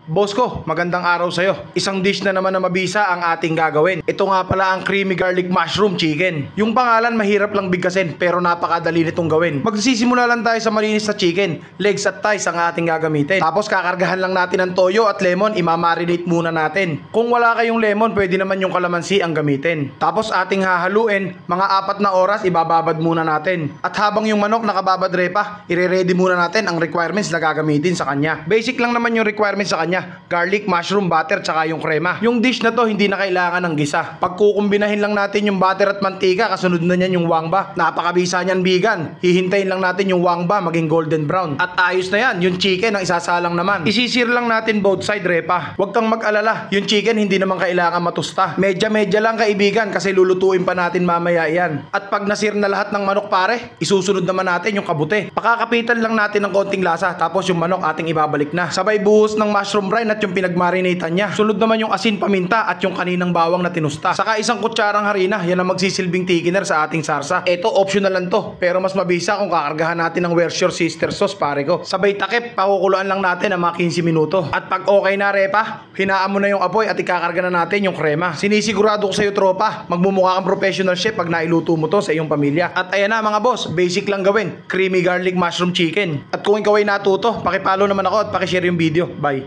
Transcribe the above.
Boss ko, magandang araw sa'yo. Isang dish na naman na mabisa ang ating gagawin. Ito nga pala ang creamy garlic mushroom chicken. Yung pangalan mahirap lang bigkasin pero napakadali nitong gawin. Magsisimula lang tayo sa malinis na chicken. Legs at thighs ang ating gagamitin. Tapos kakargahan lang natin ng toyo at lemon. Imamarinate muna natin. Kung wala kayong lemon, pwede naman yung kalamansi ang gamitin. Tapos ating hahaluin. Mga 4 na oras ibababad muna natin. At habang yung manok nakababadre pa, ire-ready muna natin ang requirements na gagamitin sa kanya. Basic lang naman yung requirements sa kanya. Garlic, mushroom, butter, tsaka yung krema. Yung dish na to hindi na kailangan ng gisa. Pagkukumbinahin lang natin yung butter at mantika, kasunod na niyan yung wangba. Napakabisa niyan bigan. Hihintayin lang natin yung wangba maging golden brown. At ayos na yan, yung chicken ang isasalang naman. Isisir lang natin both side repa. Huwag kang mag-alala, yung chicken hindi naman kailangan matusta. Medya-medya lang kaibigan kasi lulutuin pa natin mamaya yan. At pag nasir na lahat ng manok pare, isusunod naman natin yung kabute. Pakakapitan lang natin ng konting lasa tapos yung manok ating ibabalik na. Sabay buhos ng mushroom brine at yung pinagmarinatan niya. Sunod naman yung asin, paminta at yung kaninang bawang na tinusta. Saka isang kutsarang harina, yan ang magsisilbing thickener sa ating sarsa. Ito optional lang to, pero mas mabisa kung kakargahan natin ng Where's Your Sister sauce pare ko. Sabay takip, pakukuluan lang natin ang mga 15 minuto. At pag okay na repa, hinaan mo na yung apoy at ikakarga na natin yung krema. Sinisigurado ko sa iyo tropa, magmumukha kang professional chef pag nailuto mo to sa iyong pamilya. At ayan na mga boss, basic lang gawin, creamy garlic mushroom chicken. At kung ikaw ay natuto, pakipollow naman ako at pakishare yung video. Bye!